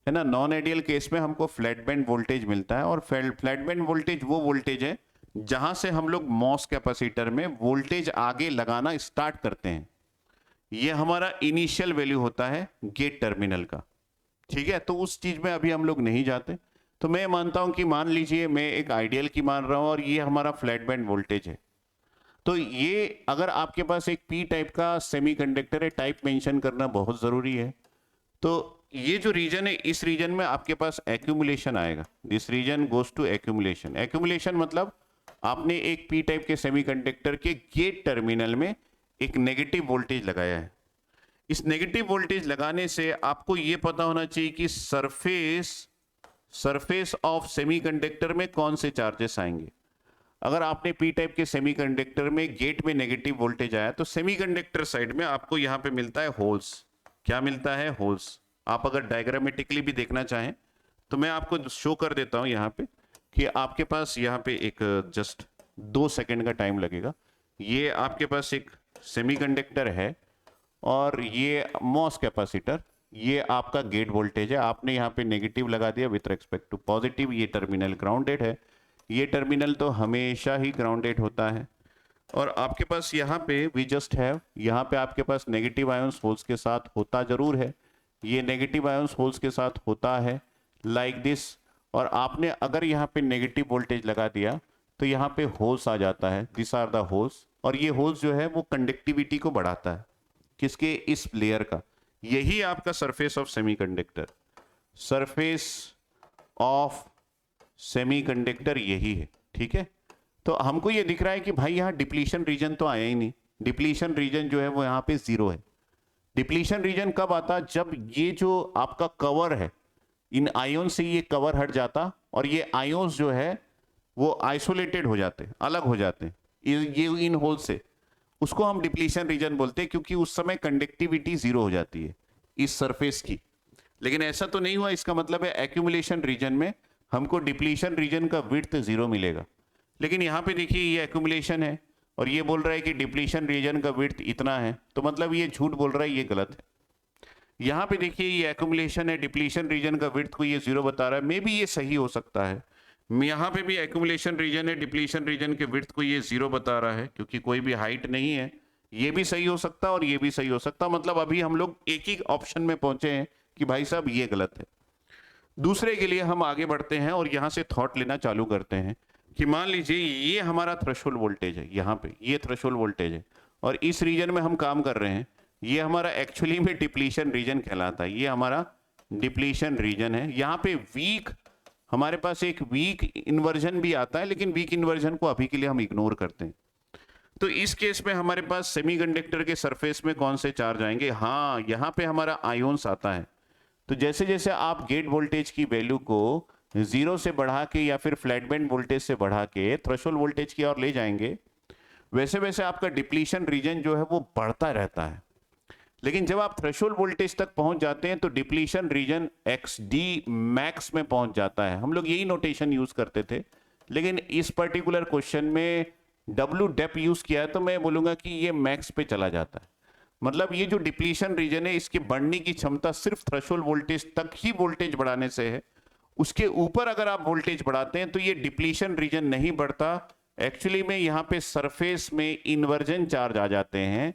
है ना, नॉन आइडियल केस में हमको फ्लैट बैंड वोल्टेज मिलता है, और फ्लैट बैंड वोल्टेज वो वोल्टेज है जहां से हम लोग मॉस कैपेसिटर में वोल्टेज आगे लगाना स्टार्ट करते हैं। ये हमारा इनिशियल वैल्यू होता है गेट टर्मिनल का। ठीक है, तो उस चीज में अभी हम लोग नहीं जाते। तो मैं मानता हूं कि मान लीजिए मैं एक आइडियल की मान रहा हूं और ये हमारा फ्लैट बैंड वोल्टेज है। तो ये अगर आपके पास एक पी टाइप का सेमीकंडक्टर है, टाइप मेंशन करना बहुत जरूरी है। तो ये जो रीजन है, इस रीजन में आपके पास एक्यूमुलेशन आएगा। This region goes to accumulation. Accumulation मतलब आपने एक पी टाइप के सेमीकंडक्टर के गेट टर्मिनल में एक नेगेटिव वोल्टेज लगाया है। इस नेगेटिव वोल्टेज लगाने से आपको यह पता होना चाहिए कि सरफेस ऑफ सेमीकंडक्टर में कौन से चार्जेस आएंगे। अगर आपने पी टाइप के सेमीकंडक्टर में गेट में नेगेटिव वोल्टेज आया, तो सेमीकंडक्टर साइड में आपको यहां पे मिलता है होल्स। क्या मिलता है? होल्स। आप अगर डायग्रामेटिकली भी देखना चाहें तो मैं आपको शो कर देता हूं यहां पे कि आपके पास यहाँ पे एक जस्ट 2 सेकंड का टाइम लगेगा। ये आपके पास एक सेमीकंडक्टर है और ये मॉस कैपेसिटर, ये आपका गेट वोल्टेज है। आपने यहाँ पे नेगेटिव लगा दिया विथ रेस्पेक्ट टू पॉजिटिव। ये टर्मिनल ग्राउंडेड है, ये टर्मिनल तो हमेशा ही ग्राउंडेड होता है। और आपके पास यहाँ पे वी जस्ट हैव, यहाँ पे आपके पास नेगेटिव आयंस होल्स के साथ होता जरूर है, ये नेगेटिव आयंस होल्स के साथ होता है लाइक दिस। और आपने अगर यहाँ पे नेगेटिव वोल्टेज लगा दिया तो यहाँ पे होल्स आ जाता है, दिस आर द होल्स। और ये होल्स जो है वो कंडक्टिविटी को बढ़ाता है, किसके? इस लेयर का। यही आपका surface of semiconductor, surface of semiconductor यही है। ठीक है, तो हमको ये दिख रहा है कि भाई यहाँ डिप्लीशन रीजन तो आया ही नहीं। डिप्लीशन रीजन जो है वो यहाँ पे 0 है। डिप्लीशन रीजन कब आता? जब ये जो आपका कवर है, इन आयोन से ये कवर हट जाता और ये आयोन्स जो है वो आइसोलेटेड हो जाते, अलग हो जाते ये इन होल से। उसको हम डिप्लीशन रीजन बोलते हैं, क्योंकि उस समय कंडक्टिविटी 0 हो जाती है इस सरफेस की। लेकिन ऐसा तो नहीं हुआ, इसका मतलब है एक्यूमुलेशन रीजन में हमको डिप्लीशन रीजन का विड्थ 0 मिलेगा। लेकिन यहाँ पे देखिए ये एक्यूमुलेशन है और ये बोल रहा है कि डिप्लीशन रीजन का विड्थ इतना है, तो मतलब ये झूठ बोल रहा है, ये गलत है। यहाँ पे देखिए ये एक्यूमुलेशन है, डिप्लीशन रीजन का विड्थ को ये 0 बता रहा है, मे बी ये सही हो सकता है। यहाँ पे भी एक्यूमुलेशन रीजन है, डिप्लीशन रीजन के विड्थ को ये 0 बता रहा है, क्योंकि कोई भी हाइट नहीं है। ये भी सही हो सकता है और ये भी सही हो सकता है। मतलब अभी हम लोग एक ही ऑप्शन में पहुंचे हैं कि भाई साहब ये गलत है। दूसरे के लिए हम आगे बढ़ते हैं और यहाँ से थॉट लेना चालू करते हैं कि मान लीजिए ये हमारा थ्रेशोल्ड वोल्टेज है, यहाँ पे ये थ्रेशोल्ड वोल्टेज है और इस रीजन में हम काम कर रहे हैं। ये हमारा एक्चुअली में डिप्लीशन रीजन कहलाता है, ये हमारा डिप्लीशन रीजन है। यहाँ पे वीक, हमारे पास एक वीक इन्वर्जन भी आता है, लेकिन वीक इन्वर्जन को अभी के लिए हम इग्नोर करते हैं। तो इस केस में हमारे पास सेमीकंडक्टर के सरफेस में कौन से चार्ज आएंगे? हाँ, यहाँ पे हमारा आयोन्स आता है। तो जैसे जैसे आप गेट वोल्टेज की वैल्यू को 0 से बढ़ा के या फिर फ्लैट बैंड वोल्टेज से बढ़ा के थ्रेशोल्ड वोल्टेज की ओर ले जाएंगे, वैसे वैसे आपका डिप्लीशन रीजन जो है वो बढ़ता रहता है। लेकिन जब आप थ्रेशोल्ड वोल्टेज तक पहुंच जाते हैं तो डिप्लीशन रीजन XD मैक्स में पहुंच जाता है। हम लोग यही नोटेशन यूज करते थे, लेकिन इस पर्टिकुलर क्वेश्चन में W डेप यूज किया है तो मैं बोलूंगा कि ये मैक्स पे चला जाता है। मतलब ये जो डिप्लीशन रीजन है इसकी बढ़ने की क्षमता सिर्फ थ्रेशोल्ड वोल्टेज तक ही वोल्टेज बढ़ाने से है। उसके ऊपर अगर आप वोल्टेज बढ़ाते हैं तो ये डिप्लीशन रीजन नहीं बढ़ता। एक्चुअली में यहाँ पे सरफेस में इन्वर्जन चार्ज आ जाते हैं,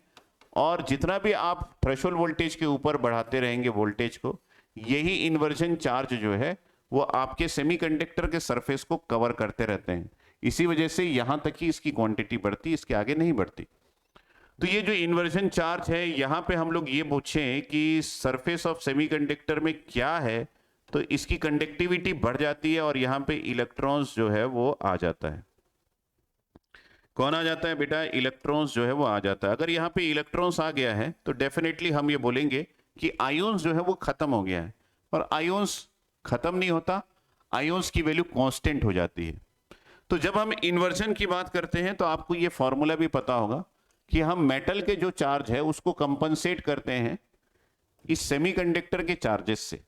और जितना भी आप थ्रेशोल्ड वोल्टेज के ऊपर बढ़ाते रहेंगे वोल्टेज को, यही इन्वर्जन चार्ज जो है वो आपके सेमीकंडक्टर के सरफेस को कवर करते रहते हैं। इसी वजह से यहां तक ही इसकी क्वांटिटी बढ़ती, इसके आगे नहीं बढ़ती। तो ये जो इन्वर्जन चार्ज है, यहां पे हम लोग ये पूछें कि सरफेस ऑफ सेमीकंडक्टर में क्या है, तो इसकी कंडक्टिविटी बढ़ जाती है और यहां पे इलेक्ट्रॉन्स जो है वो आ जाता है। कौन आ जाता है बेटा? इलेक्ट्रॉन्स जो है वो आ जाता है। अगर यहाँ पे इलेक्ट्रॉन्स आ गया है तो डेफिनेटली हम ये बोलेंगे कि आयोन्स जो है वो खत्म हो गया है। और आयोन्स खत्म नहीं होता, आयोन्स की वैल्यू कांस्टेंट हो जाती है। तो जब हम इन्वर्जन की बात करते हैं तो आपको ये फॉर्मूला भी पता होगा कि हम मेटल के जो चार्ज है उसको कंपनसेट करते हैं इस सेमीकंडक्टर के चार्जेस से।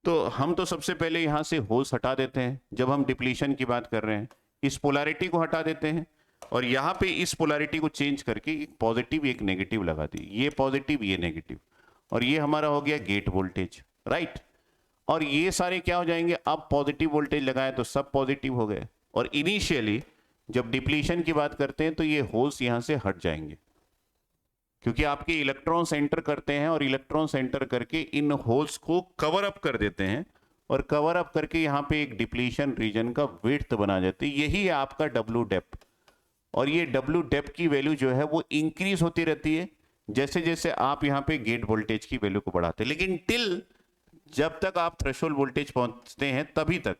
तो हम तो सबसे पहले यहां से होल्स हटा देते हैं जब हम डिप्लीशन की बात कर रहे हैं, इस पोलैरिटी को हटा देते हैं और यहाँ पे इस पोलैरिटी को चेंज करके एक पॉजिटिव एक नेगेटिव लगा दी, ये पॉजिटिव ये नेगेटिव, और ये हमारा हो गया गेट वोल्टेज, राइट। और ये सारे क्या हो जाएंगे? अब पॉजिटिव वोल्टेज लगाए तो सब पॉजिटिव हो गए। और इनिशियली जब डिप्लीशन की बात करते हैं तो ये होल्स यहां से हट जाएंगे, क्योंकि आपके इलेक्ट्रॉन्स एंटर करते हैं और इलेक्ट्रॉन्स एंटर करके इन होल्स को कवर अप कर देते हैं, और कवर अप करके यहाँ पे एक डिप्लीशन रीजन का विड्थ बना जाती है। यही है आपका W डेप। और ये W डेप की वैल्यू जो है वो इंक्रीज होती रहती है जैसे जैसे आप यहाँ पे गेट वोल्टेज की वैल्यू को बढ़ाते हैं, लेकिन टिल जब तक आप थ्रेशोल्ड वोल्टेज पहुंचते हैं तभी तक।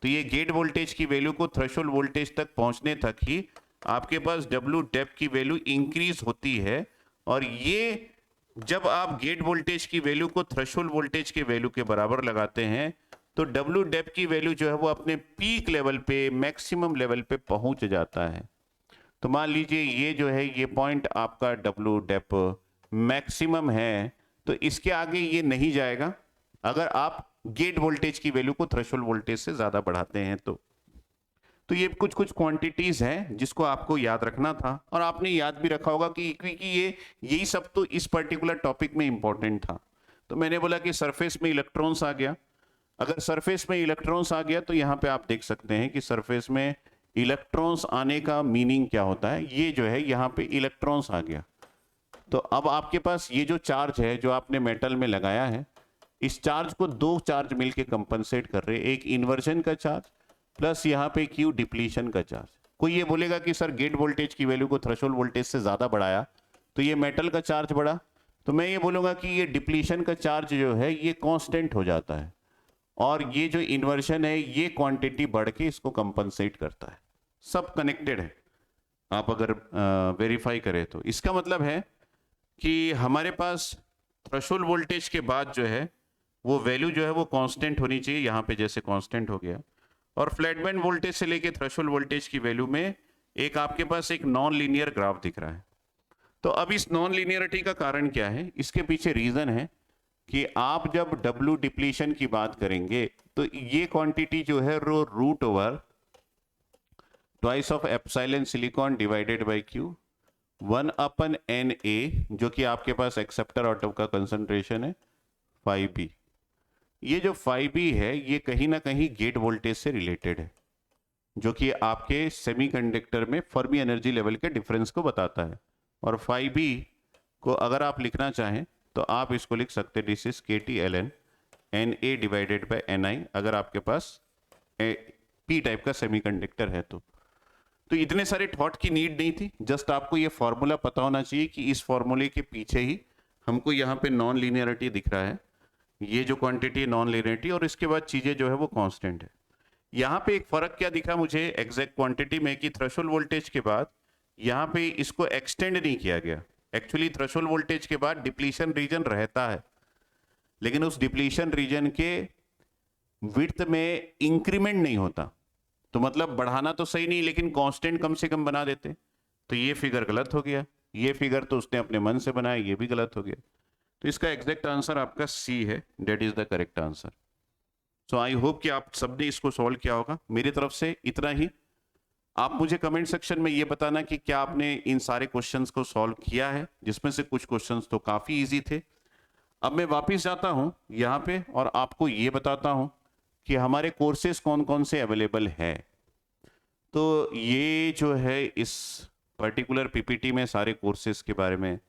तो ये गेट वोल्टेज की वैल्यू को थ्रेशोल्ड वोल्टेज तक पहुंचने तक ही आपके पास W डेप की वैल्यू इंक्रीज होती है। और ये जब आप गेट वोल्टेज की वैल्यू को थ्रेशोल्ड वोल्टेज के वैल्यू के बराबर लगाते हैं तो W डेप की वैल्यू जो है वो अपने पीक लेवल पे, मैक्सिमम लेवल पे पहुंच जाता है। तो मान लीजिए ये जो है ये पॉइंट आपका W डेप मैक्सिमम है, तो इसके आगे ये नहीं जाएगा अगर आप गेट वोल्टेज की वैल्यू को थ्रेशोल्ड वोल्टेज से ज्यादा बढ़ाते हैं तो ये कुछ कुछ क्वांटिटीज हैं जिसको आपको याद रखना था, और आपने याद भी रखा होगा कि यही सब तो इस पर्टिकुलर टॉपिक में इंपॉर्टेंट था। तो मैंने बोला कि सरफेस में इलेक्ट्रॉन्स आ गया। अगर सरफेस में इलेक्ट्रॉन्स आ गया तो यहाँ पे आप देख सकते हैं कि सरफेस में इलेक्ट्रॉन्स आने का मीनिंग क्या होता है। ये जो है यहाँ पे इलेक्ट्रॉन्स आ गया, तो अब आपके पास ये जो चार्ज है जो आपने मेटल में लगाया है, इस चार्ज को दो चार्ज मिलके कंपनसेट कर रहे हैं, एक इन्वर्जन का चार्ज प्लस यहाँ पे क्यू डिप्लीशन का चार्ज। कोई ये बोलेगा कि सर गेट वोल्टेज की वैल्यू को थ्रेशोल्ड वोल्टेज से ज्यादा बढ़ाया तो ये मेटल का चार्ज बढ़ा, तो मैं ये बोलूंगा कि ये डिप्लीशन का चार्ज जो है ये कांस्टेंट हो जाता है, और ये जो इन्वर्जन है ये क्वांटिटी बढ़ के इसको कंपनसेट करता है। सब कनेक्टेड है, आप अगर वेरीफाई करें तो। इसका मतलब है कि हमारे पास थ्रेशोल्ड वोल्टेज के बाद जो है वो वैल्यू जो है वो कांस्टेंट होनी चाहिए, यहाँ पे जैसे कांस्टेंट हो गया। और फ्लैट बैंड वोल्टेज से लेके थ्रेशोल्ड वोल्टेज की वैल्यू में एक आपके पास एक नॉन लीनियर ग्राफ दिख रहा है। तो अब इस नॉन लीनियरिटी का कारण क्या है? इसके पीछे रीजन है कि आप जब W डिप्लीशन की बात करेंगे तो ये क्वांटिटी जो है वो root over twice of epsilon silicon divided by Q 1/Na, जो कि आपके पास एक्सेप्टर आउट का कंसंट्रेशन है 5B। ये जो 5B है ये कहीं ना कहीं गेट वोल्टेज से रिलेटेड है, जो कि आपके सेमीकंडक्टर में फर्मी एनर्जी लेवल के डिफरेंस को बताता है। और 5B को अगर आप लिखना चाहें तो आप इसको लिख सकते हैं this is KT ln Na divided by Ni, अगर आपके पास P टाइप का सेमीकंडक्टर है तो इतने सारे थॉट की नीड नहीं थी, जस्ट आपको ये फॉर्मूला पता होना चाहिए कि इस फॉर्मूले के पीछे ही हमको यहाँ पे नॉन लीनियरिटी दिख रहा है, ये जो क्वांटिटी नॉन लीनियरिटी, और इसके बाद चीजें जो है वो कांस्टेंट है। यहाँ पे एक फर्क क्या दिखा मुझे एग्जैक्ट क्वांटिटी में कि थ्रेशोल्ड वोल्टेज के बाद यहाँ पे इसको एक्सटेंड नहीं किया गया। एक्चुअली थ्रेशोल्ड वोल्टेज के बाद डिप्लीशन रीजन रहता है, लेकिन उस डिप्लीशन रीजन के विड्थ में इंक्रीमेंट नहीं होता। तो मतलब बढ़ाना तो सही नहीं, लेकिन कांस्टेंट कम से कम बना देते। तो ये फिगर गलत हो गया, ये फिगर तो उसने अपने मन से बनाया, ये भी गलत हो गया। तो इसका एग्जैक्ट आंसर आपका सी है, that is the correct answer. So I hope कि आप सबने इसको सॉल्व किया होगा। मेरी तरफ से इतना ही। आप मुझे कमेंट सेक्शन में ये बताना कि क्या आपने इन सारे क्वेश्चंस को सॉल्व किया है, जिसमें से कुछ क्वेश्चंस तो काफी इजी थे। अब मैं वापस जाता हूं यहाँ पे और आपको ये बताता हूं कि हमारे कोर्सेज कौन कौन से अवेलेबल है। तो ये जो है इस पर्टिकुलर पीपीटी में सारे कोर्सेज के बारे में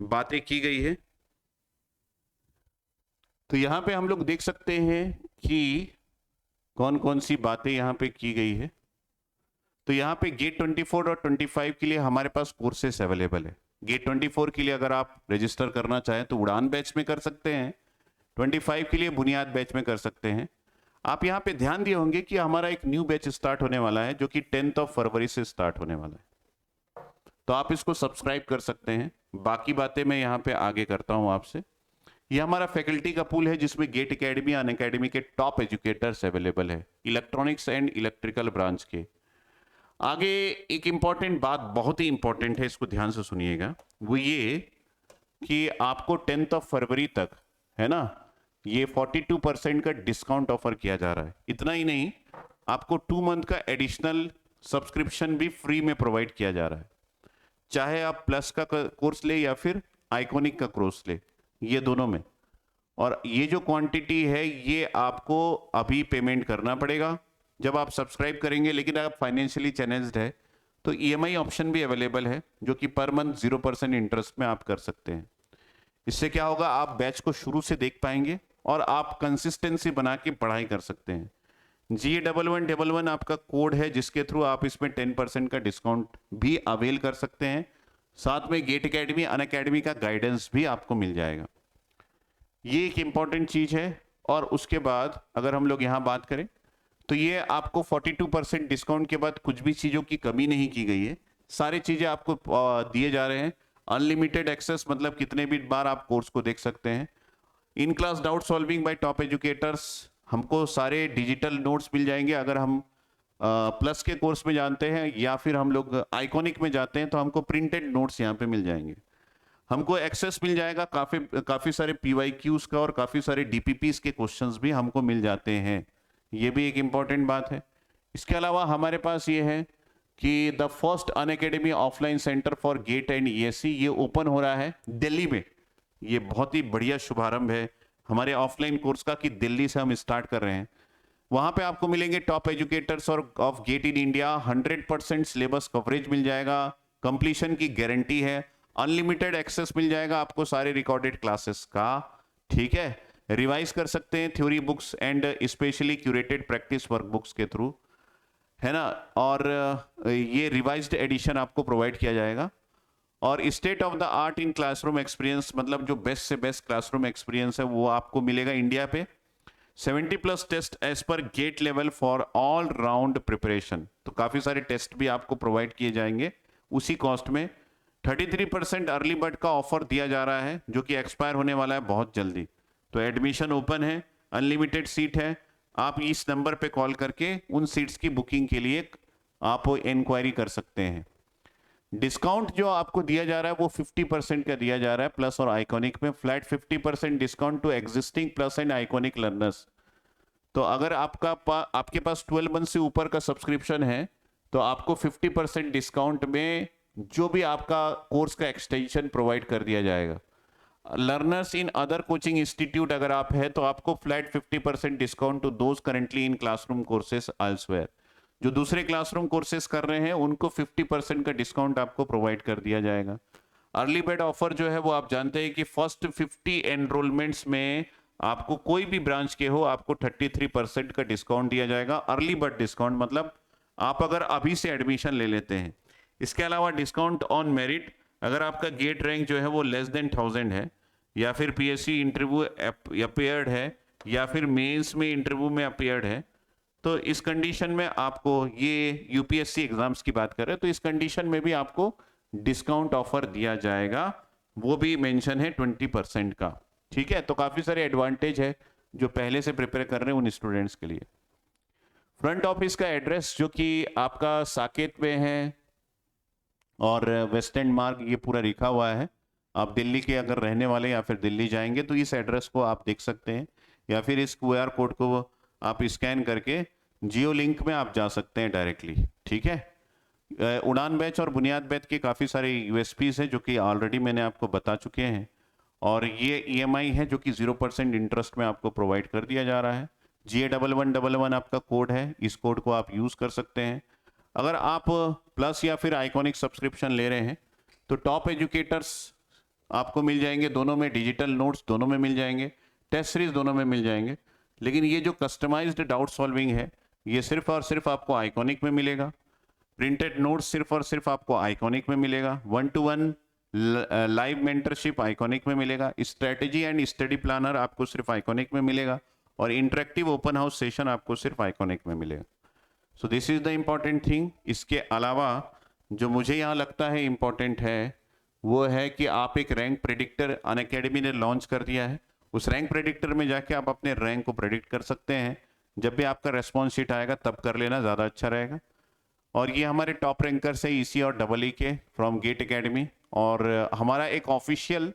बातें की गई है। तो यहाँ पे हम लोग देख सकते हैं कि कौन कौन सी बातें यहाँ पे की गई है। तो यहाँ पे गेट 24 और 25 के लिए हमारे पास कोर्सेस अवेलेबल है। गेट 24 के लिए अगर आप रजिस्टर करना चाहें तो उड़ान बैच में कर सकते हैं, 25 के लिए बुनियाद बैच में कर सकते हैं। आप यहाँ पे ध्यान दिए होंगे कि हमारा एक न्यू बैच स्टार्ट होने वाला है, जो कि 10 फरवरी से स्टार्ट होने वाला है। तो आप इसको सब्सक्राइब कर सकते हैं। बाकी बातें मैं यहाँ पे आगे करता हूँ आपसे। ये हमारा फैकल्टी का पूल है, जिसमें गेट एकेडमी, अनअकैडमी के टॉप एजुकेटर्स अवेलेबल है, इलेक्ट्रॉनिक्स एंड इलेक्ट्रिकल ब्रांच के। आगे एक इंपॉर्टेंट बात, बहुत ही इंपॉर्टेंट है, इसको ध्यान से सुनिएगा। वो ये कि आपको 10 फरवरी तक, है ना, ये 42% का डिस्काउंट ऑफर किया जा रहा है। इतना ही नहीं, आपको 2 मंथ का एडिशनल सब्सक्रिप्शन भी फ्री में प्रोवाइड किया जा रहा है, चाहे आप प्लस का कोर्स ले या फिर आइकॉनिक का कोर्स ले, ये दोनों में। और ये जो क्वांटिटी है ये आपको अभी पेमेंट करना पड़ेगा जब आप सब्सक्राइब करेंगे। लेकिन अगर फाइनेंशियली चैलेंज्ड है तो ईएमआई ऑप्शन भी अवेलेबल है, जो कि पर मंथ 0% इंटरेस्ट में आप कर सकते हैं। इससे क्या होगा, आप बैच को शुरू से देख पाएंगे और आप कंसिस्टेंसी बना के पढ़ाई कर सकते हैं। GA1111 आपका कोड है, जिसके थ्रू आप इसमें 10% का डिस्काउंट भी अवेल कर सकते हैं। साथ में गेट एकेडमी, अनअकैडमी का गाइडेंस भी आपको मिल जाएगा। ये एक इंपॉर्टेंट चीज है। और उसके बाद अगर हम लोग यहाँ बात करें तो ये आपको 42% डिस्काउंट के बाद कुछ भी चीजों की कमी नहीं की गई है। सारी चीजें आपको दिए जा रहे हैं। अनलिमिटेड एक्सेस, मतलब कितने भी बार आप कोर्स को देख सकते हैं। In class doubt solving bye top educators, हमको सारे डिजिटल नोट्स मिल जाएंगे। अगर हम प्लस के कोर्स में जानते हैं या फिर हम लोग आइकॉनिक में जाते हैं तो हमको प्रिंटेड नोट्स यहाँ पे मिल जाएंगे। हमको एक्सेस मिल जाएगा काफी सारे PYQs का, और काफी सारे DPPs के क्वेश्चंस भी हमको मिल जाते हैं। ये भी एक इंपॉर्टेंट बात है। इसके अलावा हमारे पास ये है कि the first Unacademy offline centre for GATE and ESE ये ओपन हो रहा है दिल्ली में। ये बहुत ही बढ़िया शुभारंभ है हमारे ऑफलाइन कोर्स का कि दिल्ली से हम स्टार्ट कर रहे हैं। वहां पे आपको मिलेंगे टॉप एजुकेटर्स और of GATE in India. 100% syllabus coverage मिल जाएगा, कंप्लीशन की गारंटी है, अनलिमिटेड एक्सेस मिल जाएगा आपको सारे रिकॉर्डेड क्लासेस का। ठीक है, रिवाइज कर सकते हैं theory books and specially curated practice work books के थ्रू, है ना। और ये रिवाइज्ड एडिशन आपको प्रोवाइड किया जाएगा। और state of the art in classroom experience, मतलब जो बेस्ट से बेस्ट क्लासरूम एक्सपीरियंस है वो आपको मिलेगा इंडिया पे। 70+ test as per GATE level for all round preparation. तो काफी सारे टेस्ट भी आपको प्रोवाइड किए जाएंगे उसी कॉस्ट में। 33% अर्ली बर्ड का ऑफर दिया जा रहा है, जो कि एक्सपायर होने वाला है बहुत जल्दी। तो एडमिशन ओपन है, अनलिमिटेड सीट है। आप इस नंबर पे कॉल करके उन सीट्स की बुकिंग के लिए आप इंक्वायरी कर सकते हैं। डिस्काउंट जो आपको दिया जा रहा है वो 50% का दिया जा रहा है प्लस और आइकॉनिक में। Flat 50% discount to existing plus and iconic learners. तो अगर आपके पास 12 मंथ से ऊपर का सब्सक्रिप्शन है तो आपको 50% डिस्काउंट में जो भी आपका कोर्स का एक्सटेंशन प्रोवाइड कर दिया जाएगा। Learners in other coaching institute अगर आप है तो आपको flat 50% discount to those currently in classroom courses elsewhere. जो दूसरे क्लासरूम कोर्सेज कर रहे हैं उनको 50% का डिस्काउंट आपको प्रोवाइड कर दिया जाएगा। अर्ली बर्ड ऑफर जो है वो आप जानते हैं कि फर्स्ट 50 एनरोलमेंट्स में आपको कोई भी ब्रांच के हो आपको 33% का डिस्काउंट दिया जाएगा। अर्ली बर्ड डिस्काउंट मतलब आप अगर अभी से एडमिशन ले लेते हैं। इसके अलावा डिस्काउंट ऑन मेरिट, अगर आपका गेट रैंक जो है वो लेस देन 1000 है, या फिर PSC इंटरव्यू अपियर्ड है, या फिर मेंस में इंटरव्यू में अपियर्ड है, तो इस कंडीशन में आपको, ये यूपीएससी एग्जाम्स की बात कर रहे हैं, तो इस कंडीशन में भी आपको डिस्काउंट ऑफर दिया जाएगा, वो भी मेंशन है 20% का। ठीक है, तो काफी सारे एडवांटेज है जो पहले से प्रिपेयर कर रहे हैं उन स्टूडेंट्स के लिए। फ्रंट ऑफिस का एड्रेस जो कि आपका साकेत में है और वेस्ट एंड मार्ग, ये पूरा लिखा हुआ है। आप दिल्ली के अगर रहने वाले या फिर दिल्ली जाएंगे तो इस एड्रेस को आप देख सकते हैं, या फिर इस QR कोड को आप स्कैन करके जियो लिंक में आप जा सकते हैं डायरेक्टली। ठीक है, उड़ान बैच और बुनियाद बैच के काफ़ी सारे USPs हैं जो कि ऑलरेडी मैंने आपको बता चुके हैं, और ये EMI है जो कि 0% इंटरेस्ट में आपको प्रोवाइड कर दिया जा रहा है। GA1111 आपका कोड है, इस कोड को आप यूज़ कर सकते हैं। अगर आप प्लस या फिर आइकॉनिक सब्सक्रिप्शन ले रहे हैं तो टॉप एजुकेटर्स आपको मिल जाएंगे, दोनों में डिजिटल नोट्स दोनों में मिल जाएंगे, टेस्ट सीरीज दोनों में मिल जाएंगे। लेकिन ये जो कस्टमाइज्ड डाउट सॉल्विंग है ये सिर्फ और सिर्फ आपको आइकॉनिक में मिलेगा। प्रिंटेड नोट्स सिर्फ और सिर्फ आपको आइकॉनिक में मिलेगा। 1-to-1 लाइव मेंटरशिप आइकॉनिक में मिलेगा। स्ट्रेटेजी एंड स्टडी प्लानर आपको सिर्फ आइकॉनिक में मिलेगा, और इंटरेक्टिव ओपन हाउस सेशन आपको सिर्फ आइकॉनिक में मिलेगा। So this is the important thing. इसके अलावा जो मुझे यहाँ लगता है इम्पॉर्टेंट है वो है कि आप एक रैंक प्रेडिक्टर अनअकैडमी ने लॉन्च कर दिया है। उस रैंक प्रेडिक्टर में जाके आप अपने रैंक को प्रेडिक्ट कर सकते हैं। जब भी आपका रेस्पॉन्स शीट आएगा तब कर लेना, ज़्यादा अच्छा रहेगा। और ये हमारे टॉप रैंकर्स है EC और EE के फ्रॉम गेट एकेडमी, और हमारा एक ऑफिशियल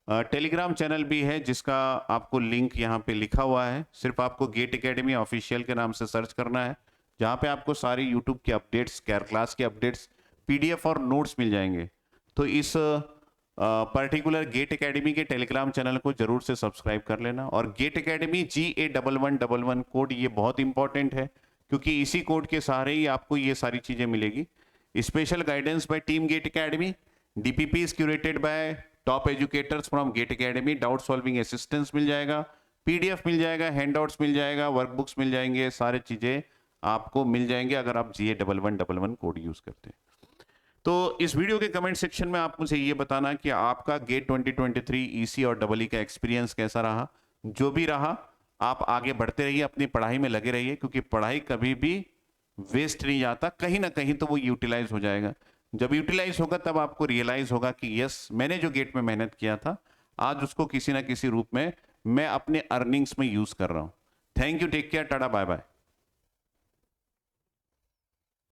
टेलीग्राम चैनल भी है जिसका आपको लिंक यहाँ पे लिखा हुआ है। सिर्फ आपको गेट एकेडमी ऑफिशियल के नाम से सर्च करना है, जहाँ पे आपको सारी यूट्यूब के अपडेट्स, क्लास के अपडेट्स, PDF और नोट्स मिल जाएंगे। तो इस पर्टिकुलर गेट एकेडमी के टेलीग्राम चैनल को जरूर से सब्सक्राइब कर लेना। और गेट एकेडमी GA1111 कोड ये बहुत इंपॉर्टेंट है, क्योंकि इसी कोड के सहारे ही आपको ये सारी चीजें मिलेगी। Special guidance by team GATE academy, DPP is curated by top educators from GATE academy, doubt solving assistance मिल जाएगा, PDF मिल जाएगा, हैंडआउट्स मिल जाएगा, वर्कबुक्स मिल जाएंगे, सारे चीजें आपको मिल जाएंगे अगर आप GA1111 कोड यूज करते हैं। तो इस वीडियो के कमेंट सेक्शन में आप मुझे ये बताना कि आपका गेट 2023 EC और EE का एक्सपीरियंस कैसा रहा। जो भी रहा आप आगे बढ़ते रहिए, अपनी पढ़ाई में लगे रहिए, क्योंकि पढ़ाई कभी भी वेस्ट नहीं जाता, कहीं ना कहीं तो वो यूटिलाइज हो जाएगा। जब यूटिलाइज होगा तब आपको रियलाइज होगा कि यस, मैंने जो गेट में मेहनत किया था आज उसको किसी ना किसी रूप में मैं अपने अर्निंग्स में यूज कर रहा हूं। Thank you, take care, tata, bye bye.